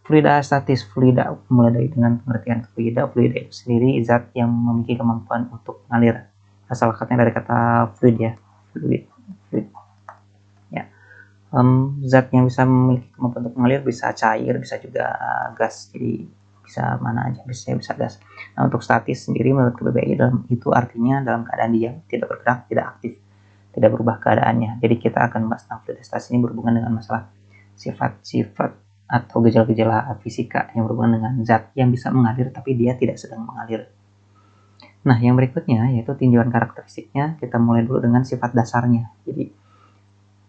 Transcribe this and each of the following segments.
Fluida statis. Fluida mulai dari dengan pengertian fluida. Fluida itu sendiri zat yang memiliki kemampuan untuk mengalir. Asal katanya dari kata fluid ya, fluid. Ya. Zat yang bisa memiliki kemampuan untuk mengalir bisa cair, bisa juga gas. Jadi bisa mana aja, bisa gas. Nah, untuk statis sendiri menurut KBBI itu artinya dalam keadaan diam, tidak bergerak, tidak aktif, tidak berubah keadaannya. Jadi kita akan membahas tentang fluid statis ini berhubungan dengan masalah sifat-sifat atau gejala-gejala fisika yang berhubungan dengan zat yang bisa mengalir tapi dia tidak sedang mengalir. Nah, yang berikutnya yaitu tinjauan karakteristiknya. Kita mulai dulu dengan sifat dasarnya. Jadi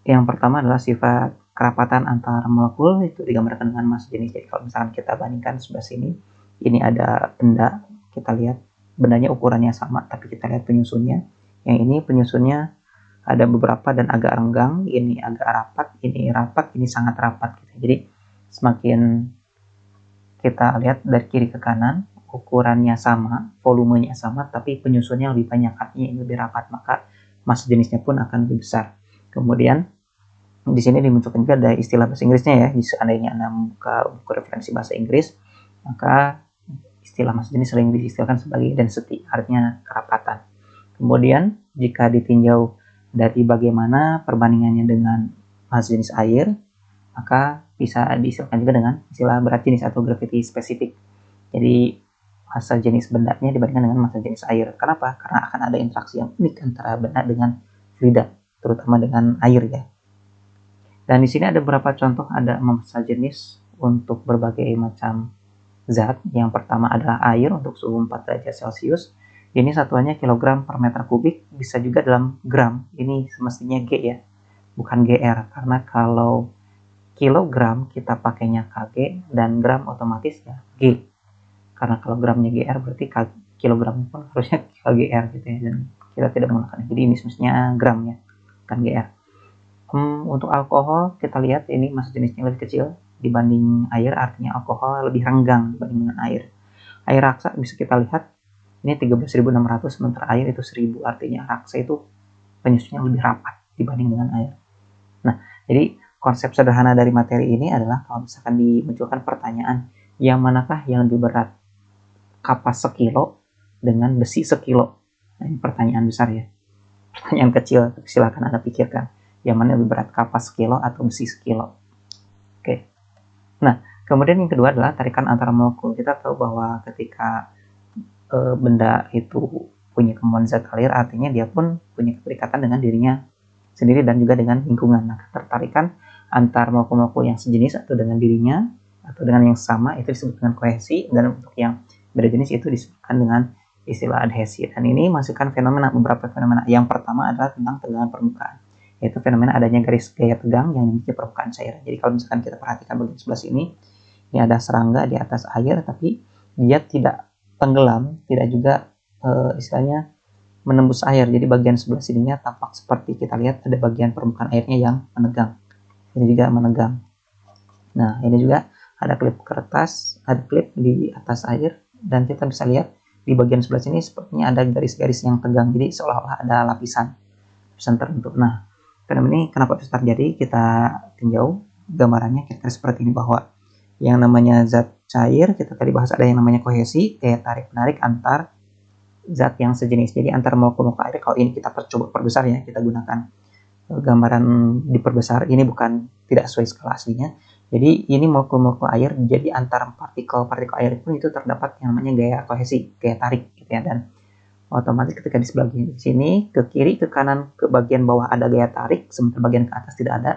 yang pertama adalah sifat kerapatan antar molekul, itu digambarkan dengan massa jenis. Jadi kalau misalkan kita bandingkan sebelah sini, ini ada benda, kita lihat bendanya ukurannya sama tapi kita lihat penyusunnya. Yang ini penyusunnya ada beberapa dan agak renggang, ini agak rapat, ini sangat rapat gitu. Jadi semakin kita lihat dari kiri ke kanan, ukurannya sama, volumenya sama, tapi penyusunnya lebih banyak, artinya ini lebih rapat, maka massa jenisnya pun akan lebih besar. Kemudian di sini dimunculkan juga ada istilah bahasa Inggrisnya ya. Jika seandainya Anda buka buku referensi bahasa Inggris, maka istilah massa jenis sering diistilahkan sebagai density, artinya kerapatan. Kemudian jika ditinjau dari bagaimana perbandingannya dengan massa jenis air, maka bisa diistilahkan juga dengan istilah berat jenis atau gravity spesifik. Jadi massa jenis bendanya dibandingkan dengan massa jenis air. Kenapa? Karena akan ada interaksi yang unik antara benda dengan fluida, terutama dengan air ya. Dan di sini ada beberapa contoh, ada massa jenis untuk berbagai macam zat. Yang pertama adalah air untuk suhu 4 derajat Celcius. Ini satuannya kilogram per meter kubik, bisa juga dalam gram. Ini semestinya G ya, bukan GR, karena kalau kilogram kita pakainya kg dan gram otomatis ya G. Karena kalau gramnya GR berarti kilogramnya pun harusnya kgr gitu ya, dan kita tidak menggunakan. Jadi ini semestinya gram ya, bukan GR. Untuk alkohol kita lihat ini massa jenisnya lebih kecil dibanding air, artinya alkohol lebih renggang dibanding dengan air. Air raksa bisa kita lihat ini 13.600, sementara air itu 1000, artinya raksa itu penyusunnya lebih rapat dibanding dengan air. Nah, jadi konsep sederhana dari materi ini adalah kalau misalkan dimunculkan pertanyaan yang manakah yang lebih berat, kapas sekilo dengan besi sekilo. Nah, ini pertanyaan besar ya, pertanyaan kecil, silakan Anda pikirkan yang mana lebih berat, kapas sekilo atau besi sekilo. Oke. Nah, kemudian yang kedua adalah tarikan antara molekul. Kita tahu bahwa ketika benda itu punya kemampuan zat alir, artinya dia pun punya keterikatan dengan dirinya sendiri dan juga dengan lingkungan. Nah, ketertarikan antar molekul-molekul yang sejenis atau dengan dirinya atau dengan yang sama itu disebut dengan kohesi, dan untuk yang beda jenis itu disebutkan dengan istilah adhesi. Dan ini masukkan beberapa fenomena. Yang pertama adalah tentang tegangan permukaan, yaitu fenomena adanya garis gaya tegang yang dimiliki permukaan cairan. Jadi kalau misalkan kita perhatikan bagian sebelah sini, ini ada serangga di atas air, tapi dia tidak tenggelam, tidak juga istilahnya menembus air. Jadi bagian sebelah sininya tampak seperti kita lihat ada bagian permukaan airnya yang menegang. Ini juga menegang. Nah, ini juga ada klip kertas, ada klip di atas air, dan kita bisa lihat di bagian sebelah sini sepertinya ada garis-garis yang tegang. Jadi seolah-olah ada lapisan tertentu. Nah, fenomena ini kenapa bisa terjadi? Kita tinjau gambarannya kira-kira seperti ini, bahwa yang namanya zat cair, kita tadi bahas ada yang namanya kohesi, kayak tarik-menarik antar zat yang sejenis. Jadi antar molekul-molekul air, kalau ini kita coba perbesar ya, kita gunakan gambaran diperbesar, ini bukan tidak sesuai skala aslinya. Jadi ini molekul-molekul air, jadi antar partikel-partikel air pun itu terdapat yang namanya gaya kohesi, gaya tarik gitu ya. Dan otomatis ketika di sebelah sini, ke kiri, ke kanan, ke bagian bawah ada gaya tarik, sementara bagian ke atas tidak ada,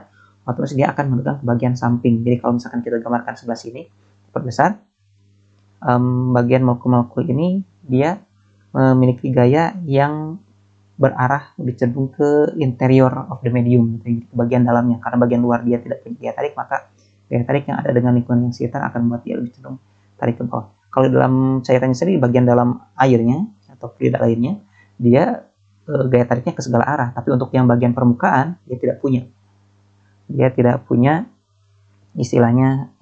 otomatis dia akan menegang ke bagian samping. Jadi kalau misalkan kita gambarkan sebelah sini, perbesar, bagian molekul-molekul ini dia memiliki gaya yang berarah lebih cenderung ke interior of the medium, gitu, ke bagian dalamnya. Karena bagian luar dia tidak punya gaya tarik, maka gaya tarik yang ada dengan lingkungan yang sekitar akan membuat dia lebih cenderung tarik ke bawah. Kalau dalam cairannya sendiri, bagian dalam airnya atau fluid lainnya, dia gaya tariknya ke segala arah. Tapi untuk yang bagian permukaan, dia tidak punya. Dia tidak punya istilahnya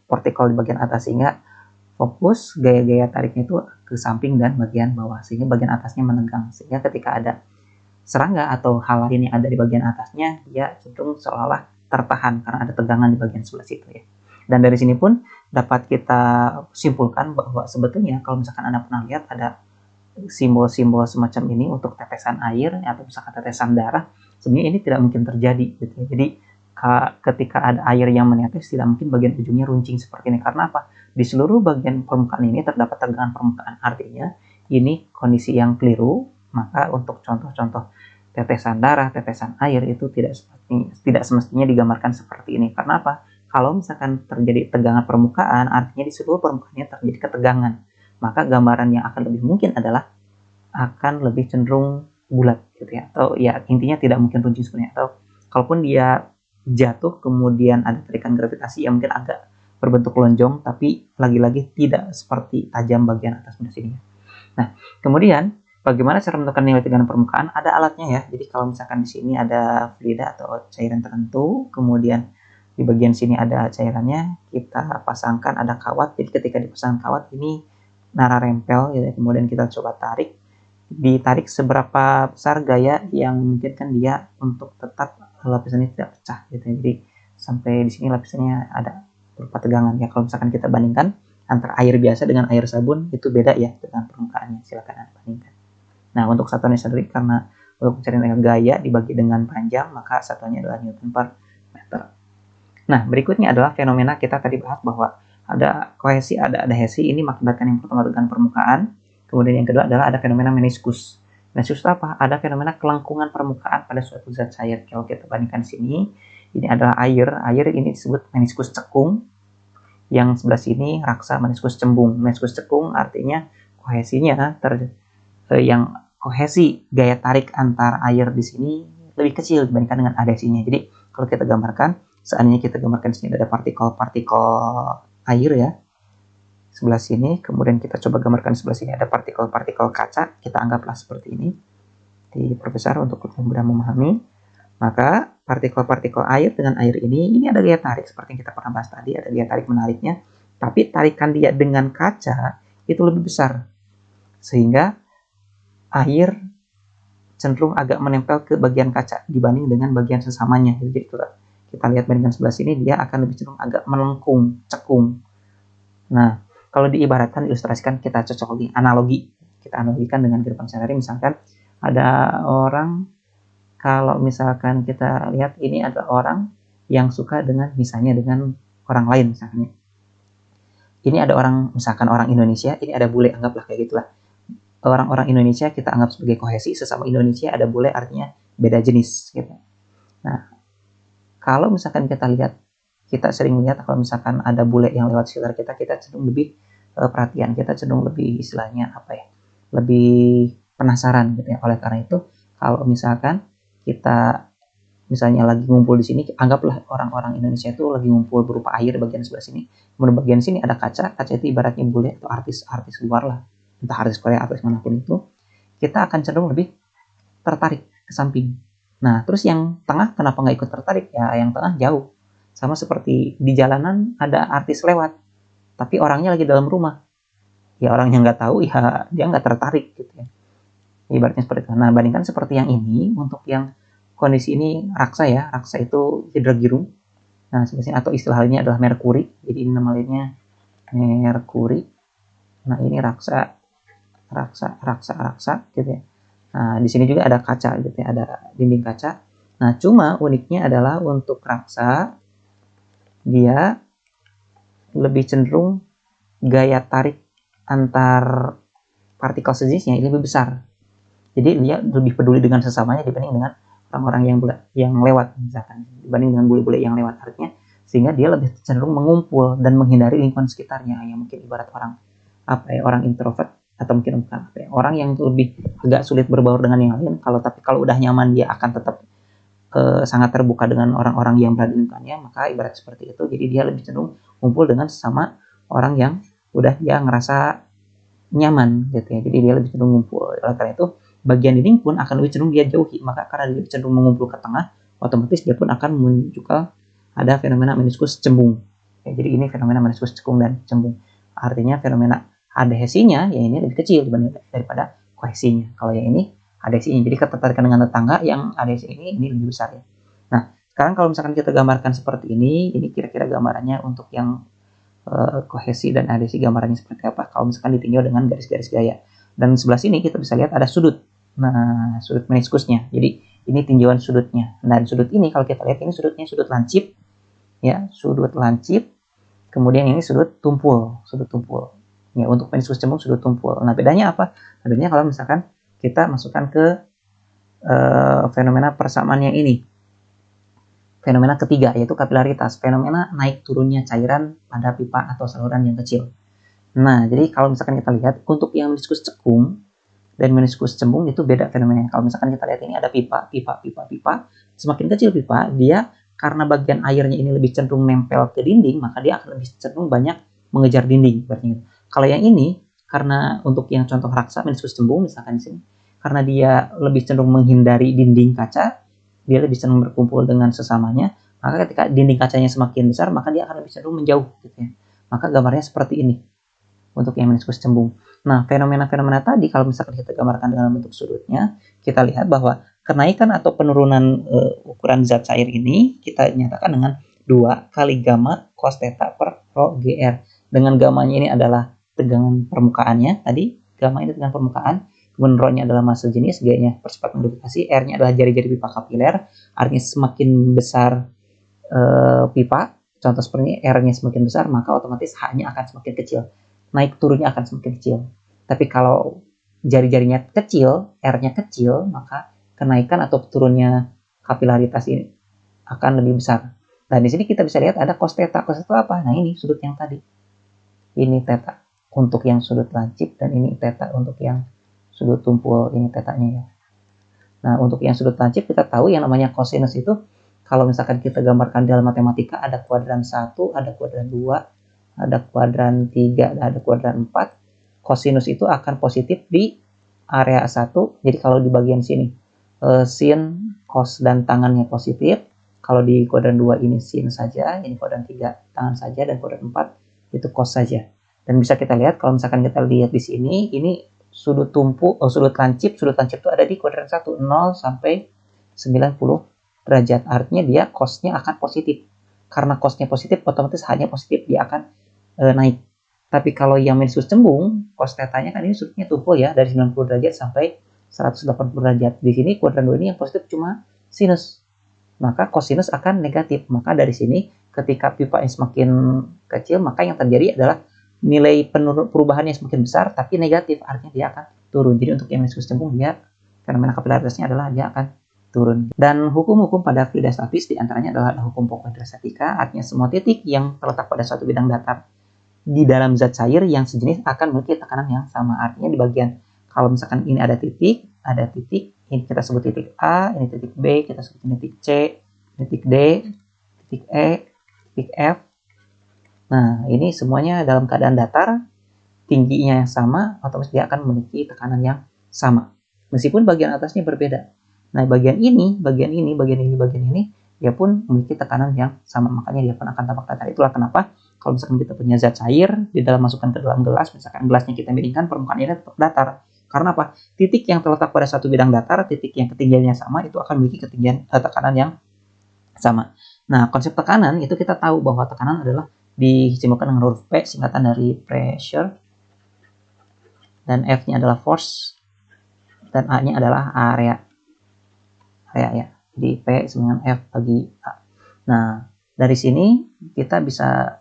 partikel di bagian atas, sehingga fokus gaya-gaya tariknya itu ke samping dan bagian bawah, sehingga bagian atasnya menegang. Sehingga ketika ada serangga atau hal lain yang ada di bagian atasnya, dia cenderung seolah-olah tertahan karena ada tegangan di bagian sebelah situ ya. Dan dari sini pun dapat kita simpulkan bahwa sebetulnya kalau misalkan Anda pernah lihat ada simbol-simbol semacam ini untuk tetesan air atau misalkan tetesan darah, sebenarnya ini tidak mungkin terjadi gitu ya. Jadi ketika ada air yang menetes, tidak mungkin bagian ujungnya runcing seperti ini. Karena apa? Di seluruh bagian permukaan ini terdapat tegangan permukaan, artinya ini kondisi yang keliru. Maka untuk contoh-contoh tetesan darah, tetesan air itu tidak semestinya digambarkan seperti ini. Karena apa? Kalau misalkan terjadi tegangan permukaan, artinya di seluruh permukaannya terjadi ketegangan. Maka gambaran yang akan lebih mungkin adalah akan lebih cenderung bulat gitu ya. Atau ya intinya tidak mungkin runcing sebenarnya. Atau kalaupun dia jatuh kemudian ada tarikan gravitasi yang mungkin agak berbentuk lonjong, tapi lagi-lagi tidak seperti tajam bagian atas benda sini. Nah, kemudian bagaimana cara menentukan nilai tegangan permukaan? Ada alatnya ya. Jadi kalau misalkan di sini ada fluida atau cairan tertentu, kemudian di bagian sini ada cairannya, kita pasangkan ada kawat. Jadi ketika dipasang kawat ini nara rempel, ya, kemudian kita coba tarik, ditarik seberapa besar gaya yang memungkinkan dia untuk tetap lapisan ini tidak pecah gitu ya. Jadi sampai di sini lapisannya ada berupa tegangan ya. Kalau misalkan kita bandingkan antara air biasa dengan air sabun itu beda ya tegangan permukaannya, silakan Anda bandingkan. Nah, untuk satuannya sendiri karena untuk mencari gaya dibagi dengan panjang, maka satuannya adalah Newton per meter. Nah, berikutnya adalah fenomena kita tadi bahas bahwa ada kohesi, ada adhesi. Ini mengakibatkan yang pertama tegangan permukaan. Kemudian yang kedua adalah ada fenomena meniskus. Meniskus itu apa? Ada fenomena kelangkungan permukaan pada suatu zat cair. Kalau kita bandingkan sini, ini adalah air. Air ini disebut meniskus cekung. Yang sebelah sini raksa meniskus cembung. Meniskus cekung artinya kohesinya yang kohesi gaya tarik antar air di sini lebih kecil dibandingkan dengan adhesinya. Jadi kalau kita gambarkan, seandainya kita gambarkan di sini ada partikel-partikel air ya, sebelah sini, kemudian kita coba gambarkan sebelah sini ada partikel-partikel kaca, kita anggaplah seperti ini, diperbesar untuk lebih mudah memahami. Maka partikel-partikel air dengan air ini ada gaya tarik seperti yang kita pernah bahas tadi, ada gaya tarik menariknya, tapi tarikan dia dengan kaca itu lebih besar, sehingga air cenderung agak menempel ke bagian kaca dibanding dengan bagian sesamanya. Jadi kita lihat bandingkan sebelah sini, dia akan lebih cenderung agak melengkung, cekung. Nah, kalau diibaratkan, ilustrasikan, kita cocok analogi. Kita analogikan dengan kehidupan sehari-hari. Misalkan ada orang, kalau misalkan kita lihat ini adalah orang yang suka dengan misalnya dengan orang lain misalnya. Ini ada orang, misalkan orang Indonesia, ini ada bule, anggaplah kayak gitulah. Orang-orang Indonesia kita anggap sebagai kohesi, sesama Indonesia ada bule artinya beda jenis gitu. Nah, kalau misalkan kita lihat, kita sering lihat kalau misalkan ada bule yang lewat sekitar kita cenderung lebih perhatian, kita cenderung lebih istilahnya apa ya, lebih penasaran gitu ya. Oleh karena itu, kalau misalkan kita misalnya lagi ngumpul di sini, anggaplah orang-orang Indonesia itu lagi ngumpul berupa air bagian sebelah sini, kemudian bagian sini ada kaca itu ibaratnya bule atau artis-artis luar lah, entah artis Korea atau manapun itu, kita akan cenderung lebih tertarik ke samping. Nah, terus yang tengah kenapa nggak ikut tertarik? Ya, yang tengah jauh. Sama seperti di jalanan ada artis lewat, tapi orangnya lagi dalam rumah. Ya orangnya nggak tahu, ya dia nggak tertarik gitu ya. Ibaratnya seperti itu. Nah, bandingkan seperti yang ini, untuk yang kondisi ini raksa ya, raksa itu hidra girum. Nah, sebenarnya atau istilah lainnya adalah merkuri. Jadi ini nama lainnya merkuri. Nah, ini raksa gitu ya. Nah, di sini juga ada kaca gitu ya, ada dinding kaca. Nah, cuma uniknya adalah untuk raksa dia lebih cenderung gaya tarik antar partikel sejenisnya ini lebih besar. Jadi dia lebih peduli dengan sesamanya dibanding dengan orang-orang yang lewat misalkan, dibanding dengan bule-bule yang lewat, artinya sehingga dia lebih cenderung mengumpul dan menghindari lingkungan sekitarnya, yang mungkin ibarat orang orang introvert atau mungkin bukan orang yang lebih agak sulit berbaur dengan yang lain. Kalau udah nyaman dia akan tetap sangat terbuka dengan orang-orang yang berada di lingkungannya, maka ibarat seperti itu. Jadi dia lebih cenderung kumpul dengan sesama orang yang udah dia ngerasa nyaman gitu ya. Jadi dia lebih cenderung ngumpul. Oleh karena itu bagian dinding pun akan lebih cenderung dia jauhi. Maka karena dia cenderung mengumpul ke tengah, otomatis dia pun akan menunjukkan ada fenomena meniskus cembung. Ya, jadi ini fenomena meniskus cekung dan cembung. Artinya fenomena adhesinya ya ini lebih kecil daripada kohesinya. Kalau yang ini adhesinya, jadi ketertarikan dengan tetangga yang adhesi ini lebih besar ya. Nah, sekarang kalau misalkan kita gambarkan seperti ini kira-kira gambarannya untuk yang kohesi dan adhesi gambarannya seperti apa kalau misalkan ditinjau dengan garis-garis gaya. Dan sebelah sini kita bisa lihat ada sudut. Nah, sudut meniskusnya. Jadi ini tinjauan sudutnya. Dan sudut ini kalau kita lihat ini sudutnya sudut lancip, ya, sudut lancip. Kemudian ini sudut tumpul, Ya, untuk meniskus cembung sudut tumpul. Nah, bedanya apa? Bedanya kalau misalkan kita masukkan ke fenomena persamaan yang ini. Fenomena ketiga yaitu kapilaritas, fenomena naik turunnya cairan pada pipa atau saluran yang kecil. Nah, jadi kalau misalkan kita lihat untuk yang meniskus cekung dan meniskus cembung itu beda fenomenanya. Kalau misalkan kita lihat ini ada pipa. Semakin kecil pipa, dia karena bagian airnya ini lebih cenderung nempel ke dinding, maka dia akan lebih cenderung banyak mengejar dinding. Berarti kalau yang ini, karena untuk yang contoh raksa meniskus cembung misalkan di sini, karena dia lebih cenderung menghindari dinding kaca, dia lebih cenderung berkumpul dengan sesamanya, maka ketika dinding kacanya semakin besar, maka dia akan lebih cenderung menjauh gitu ya. Maka gambarnya seperti ini untuk yang meniskus cembung. Nah, fenomena-fenomena tadi kalau misalkan kita gambarkan dalam bentuk sudutnya, kita lihat bahwa kenaikan atau penurunan ukuran zat cair ini kita nyatakan dengan 2 kali gamma cos theta per rho gr. Dengan gamanya ini adalah tegangan permukaannya, tadi gamma ini tegangan permukaan, kemudian rho-nya adalah massa jenis, G-nya percepatan modifikasi, R-nya adalah jari-jari pipa kapiler, artinya semakin besar pipa, contoh seperti ini, R-nya semakin besar, maka otomatis H-nya akan semakin kecil. Naik turunnya akan semakin kecil. Tapi kalau jari-jarinya kecil, R-nya kecil, maka kenaikan atau turunnya kapilaritas ini akan lebih besar. Dan di sini kita bisa lihat ada cos theta. Cos theta apa? Nah, ini sudut yang tadi. Ini theta untuk yang sudut lancip dan ini theta untuk yang sudut tumpul. Ini tetanya ya. Nah, untuk yang sudut lancip kita tahu yang namanya kosinus itu kalau misalkan kita gambarkan dalam matematika ada kuadran 1, ada kuadran 2, ada kuadran 3, ada kuadran 4. Kosinus itu akan positif di area 1. Jadi kalau di bagian sini sin, cos dan tangannya positif. Kalau di kuadran 2 ini sin saja, ini kuadran 3 tangan saja, dan kuadran 4 itu cos saja. Dan bisa kita lihat kalau misalkan kita lihat di sini, ini sudut lancip itu ada di kuadran 1, 0 sampai 90 derajat. Artinya dia cosnya akan positif. Karena cosnya positif, otomatis hanya positif, dia akan naik. Tapi kalau yang meniskus cembung, cos tetanya kan ini sudutnya tumpul ya, dari 90 derajat sampai 180 derajat. Di sini kuadran 2 ini yang positif cuma sinus. Maka kosinus akan negatif. Maka dari sini ketika pipa yang semakin kecil, maka yang terjadi adalah nilai perubahannya semakin besar tapi negatif, artinya dia akan turun. Jadi untuk yang meniskus cembung, dia fenomena kapilaritasnya adalah dia akan turun. Dan hukum-hukum pada fluida statis diantaranya adalah hukum pokok hidrostatika, artinya semua titik yang terletak pada suatu bidang datar di dalam zat cair yang sejenis akan memiliki tekanan yang sama. Artinya di bagian kalau misalkan ini ada titik, ini kita sebut titik A, ini titik B, kita sebut ini titik C, titik D, titik E, titik F. Nah, ini semuanya dalam keadaan datar, tingginya yang sama, otomatis dia akan memiliki tekanan yang sama. Meskipun bagian atasnya berbeda. Nah, bagian ini, dia pun memiliki tekanan yang sama. Makanya dia pun akan tampak datar. Itulah kenapa kalau misalkan kita punya zat cair, di dalam masukkan ke dalam gelas, misalkan gelasnya kita miringkan, permukaan airnya tetap datar. Karena apa? Titik yang terletak pada satu bidang datar, titik yang ketinggiannya sama, itu akan memiliki tekanan yang sama. Nah, konsep tekanan itu kita tahu bahwa tekanan adalah disimbolkan dengan huruf P, singkatan dari pressure, dan F-nya adalah force, dan A-nya membahas area ya. Jadi P sama dengan F bagi A. Nah, dari sini kita bisa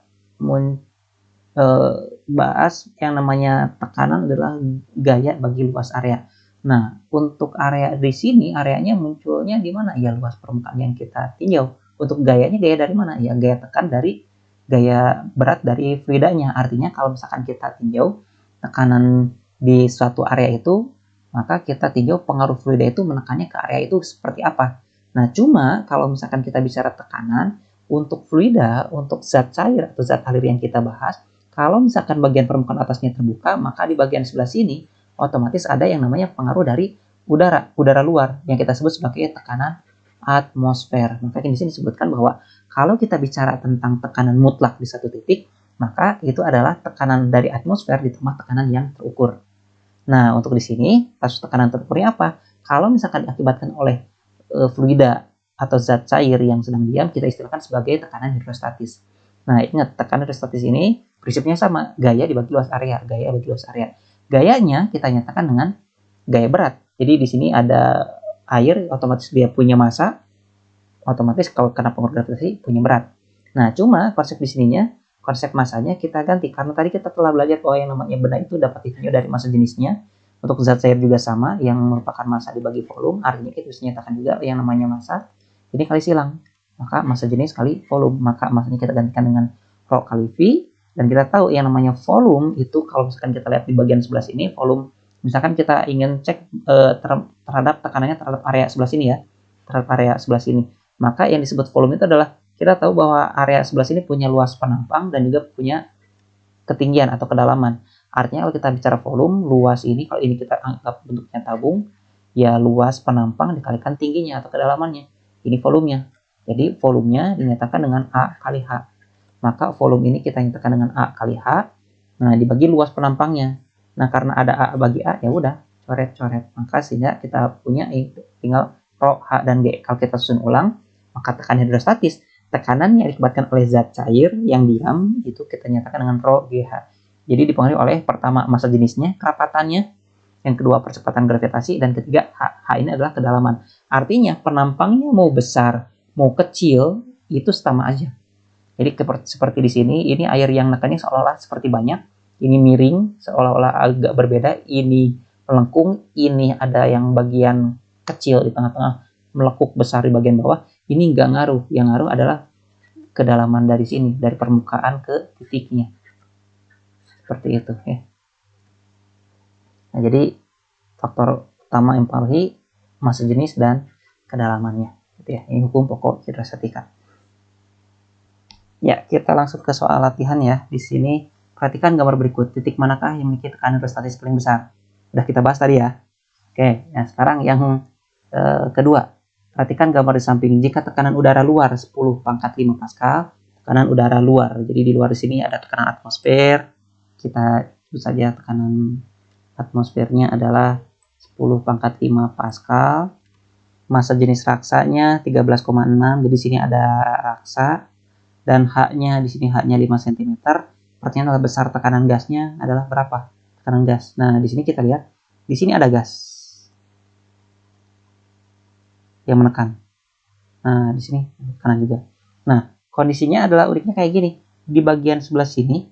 bahas yang namanya tekanan adalah gaya bagi luas area. Nah, untuk area di sini, areanya munculnya di mana? Ya, luas permukaan yang kita tinjau. Untuk gayanya, gaya dari mana? Ya, gaya tekan dari gaya berat dari fluidanya. Artinya kalau misalkan kita tinjau tekanan di suatu area itu, maka kita tinjau pengaruh fluida itu menekannya ke area itu seperti apa. Nah, cuma kalau misalkan kita bicara tekanan, untuk fluida, untuk zat cair atau zat alir yang kita bahas, kalau misalkan bagian permukaan atasnya terbuka, maka di bagian sebelah sini otomatis ada yang namanya pengaruh dari udara luar yang kita sebut sebagai tekanan atmosfer. Maka di sini disebutkan bahwa kalau kita bicara tentang tekanan mutlak di satu titik, maka itu adalah tekanan dari atmosfer ditambah tekanan yang terukur. Nah, untuk di sini kasus tekanan terukurnya apa? Kalau misalkan diakibatkan oleh fluida atau zat cair yang sedang diam, kita istilahkan sebagai tekanan hidrostatis. Nah, ingat tekanan hidrostatis ini prinsipnya sama, gaya dibagi luas area, gaya bagi luas area. Gayanya kita nyatakan dengan gaya berat. Jadi di sini ada air, otomatis dia punya massa, otomatis kalau kena pengaruh gravitasi punya berat. Nah, cuma konsep di sininya, konsep massanya kita ganti karena tadi kita telah belajar bahwa yang namanya benda itu dapat ditinjau dari massa jenisnya. Untuk zat cair juga sama, yang merupakan massa dibagi volume, artinya kita bisa nyatakan juga yang namanya massa ini kali silang, maka massa jenis kali volume, maka massanya kita gantikan dengan rho kali V. Dan kita tahu yang namanya volume itu kalau misalkan kita lihat di bagian sebelah sini, volume misalkan kita ingin cek terhadap tekanannya terhadap area sebelah sini ya, terhadap area sebelah sini, maka yang disebut volume itu adalah kita tahu bahwa area sebelah sini punya luas penampang dan juga punya ketinggian atau kedalaman. Artinya kalau kita bicara volume, luas ini kalau ini kita anggap bentuknya tabung, ya luas penampang dikalikan tingginya atau kedalamannya. Ini volumenya. Jadi volumenya dinyatakan dengan A kali H. Maka volume ini kita nyatakan dengan A kali H. Nah, dibagi luas penampangnya. Nah, karena ada A bagi A, ya udah coret-coret. Maka sehingga kita punya tinggal rho, H, dan G. Kalau kita susun ulang, maka tekanan hidrostatis, tekanan yang diakibatkan oleh zat cair yang diam, itu kita nyatakan dengan rho GH. Jadi dipengaruhi oleh pertama massa jenisnya, kerapatannya, yang kedua percepatan gravitasi, dan ketiga H ini adalah kedalaman. Artinya penampangnya mau besar, mau kecil, itu sama aja. Jadi seperti di sini, ini air yang nekannya seolah-olah seperti banyak, ini miring, seolah-olah agak berbeda, ini melengkung, ini ada yang bagian kecil di tengah-tengah, melekuk besar di bagian bawah. Ini nggak ngaruh, yang ngaruh adalah kedalaman dari sini, dari permukaan ke titiknya. Seperti itu ya. Nah, jadi faktor utama yang mempengaruhi massa jenis dan kedalamannya gitu ya. Ini hukum pokok hidrostatika. Ya, kita langsung ke soal latihan ya. Di sini perhatikan gambar berikut. Titik manakah yang memiliki tekanan hidrostatis paling besar? Sudah kita bahas tadi ya. Oke, nah sekarang yang kedua. Perhatikan gambar di samping. Jika tekanan udara luar 10 pangkat 5 Pascal, tekanan udara luar. Jadi di luar di sini ada tekanan atmosfer. Kita sebut saja tekanan atmosfernya adalah 10 pangkat 5 Pascal. Massa jenis raksanya 13,6. Jadi sini ada raksa. Dan H-nya di sini H-nya 5 cm. Pertanyaan adalah besar tekanan gasnya adalah berapa? Tekanan gas. Nah, di sini kita lihat di sini ada gas yang menekan. Nah, di sini tekanan juga. Nah, kondisinya adalah uniknya kayak gini. Di bagian sebelah sini,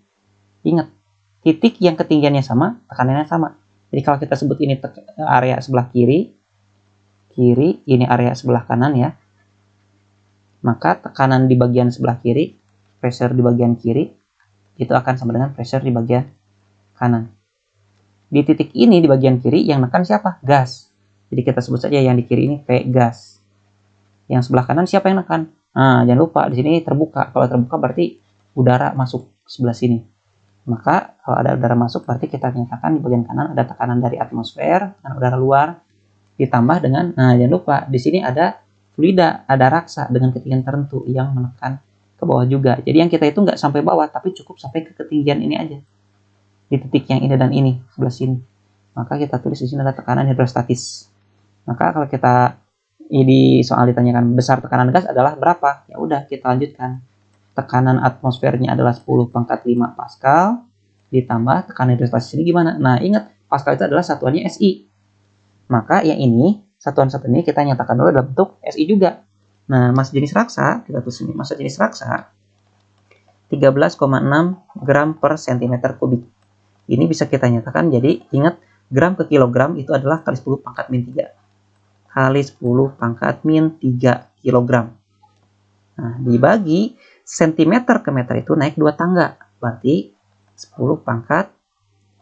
ingat, titik yang ketinggiannya sama, tekanannya sama. Jadi kalau kita sebut ini area sebelah kiri, ini area sebelah kanan ya. Maka tekanan di bagian sebelah kiri, pressure di bagian kiri, itu akan sama dengan pressure di bagian kanan. Di titik ini di bagian kiri yang menekan siapa? Gas. Jadi kita sebut saja yang di kiri ini kayak gas. Yang sebelah kanan siapa yang menekan? Nah, jangan lupa di sini terbuka. Kalau terbuka berarti udara masuk sebelah sini. Maka kalau ada udara masuk berarti kita nyatakan di bagian kanan ada tekanan dari atmosfer dan udara luar ditambah dengan, nah jangan lupa di sini ada fluida, ada raksa dengan ketinggian tertentu yang menekan ke bawah juga. Jadi yang kita itu nggak sampai bawah tapi cukup sampai ke ketinggian ini aja. Di titik yang ini dan ini sebelah sini. Maka kita tulis di sini ada tekanan hidrostatis. Maka kalau kita di soal ditanyakan besar tekanan gas adalah berapa? Ya udah kita lanjutkan. Tekanan atmosfernya adalah 10 pangkat 5 Pascal ditambah tekanan hidrostatis ini gimana? Nah, ingat Pascal itu adalah satuannya SI. Maka yang ini satuan-satuan ini kita nyatakan dulu dalam bentuk SI juga. Nah, massa jenis raksa, kita tulis ini massa jenis raksa 13,6 gram per cm kubik. Ini bisa kita nyatakan, jadi ingat gram ke kilogram itu adalah kali 10 pangkat min 3. Kali 10 pangkat min 3 kilogram. Nah, dibagi cm ke meter itu naik 2 tangga. Berarti 10 pangkat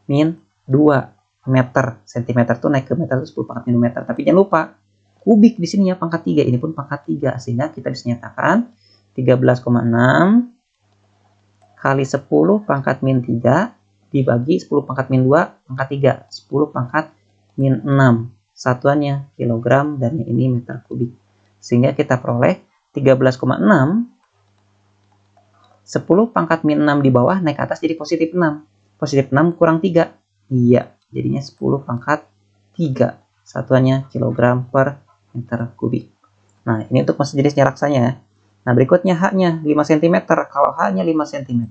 min 2 meter. Cm itu naik ke meter itu 10 pangkat min 2 meter. Tapi jangan lupa, kubik di sini ya pangkat 3. Ini pun pangkat 3. Sehingga kita bisa nyatakan 13,6 kali 10 pangkat min 3 dibagi 10 pangkat min 2 pangkat 3. 10 pangkat min 6. Satuannya kilogram dan ini meter kubik. Sehingga kita peroleh 13,6 10 pangkat min 6 di bawah naik ke atas jadi positif 6. Positif 6 kurang 3. Iya, jadinya 10 pangkat 3. Satuannya kilogram per meter kubik. Nah, ini untuk massa jenisnya raksanya. Nah, berikutnya H-nya 5 cm. Kalau H-nya 5 cm,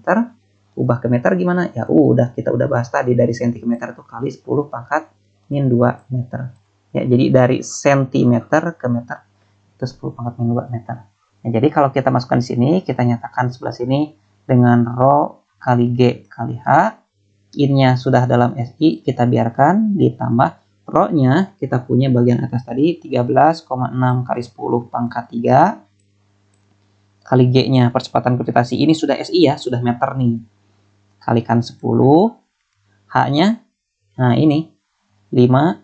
ubah ke meter gimana? Ya kita udah bahas tadi, dari cm itu kali 10 pangkat min 2 meter. Ya, jadi dari cm ke meter itu 10 pangkat min 2 meter. Nah, jadi kalau kita masukkan di sini, kita nyatakan sebelah sini dengan rho kali G kali H. In-nya sudah dalam SI, kita biarkan, ditambah rho-nya kita punya bagian atas tadi 13,6 kali 10 pangkat 3 kali G-nya percepatan gravitasi. Ini sudah SI ya, sudah meter nih. Kalikan 10. H-nya, nah ini 5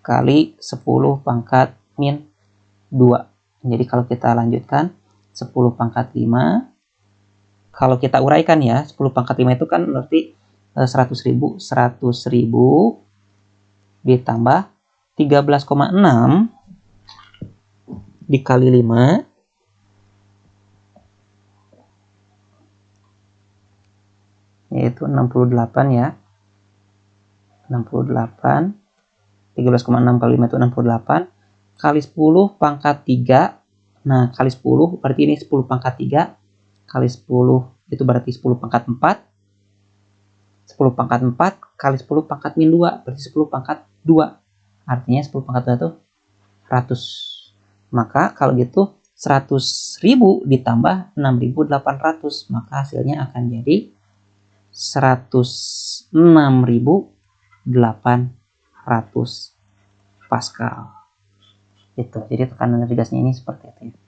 kali 10 pangkat min 2. Jadi kalau kita lanjutkan 10 pangkat 5. Kalau kita uraikan ya, 10 pangkat 5 itu kan berarti 100.000. 100.000 ditambah 13,6 dikali 5 yaitu 68 ya. 68 13,6 kali 5 itu 68 kali 10 pangkat 3. Nah, kali 10 berarti ini 10 pangkat 3 kali 10 itu berarti 10 pangkat 4. 10 pangkat 4 kali 10 pangkat min 2 berarti 10 pangkat 2. Artinya 10 pangkat 2 itu 100. Maka kalau gitu 100.000 ditambah 6.800, maka hasilnya akan jadi 106.800 Pascal. Itu. Jadi tekanan dari gasnya ini seperti itu.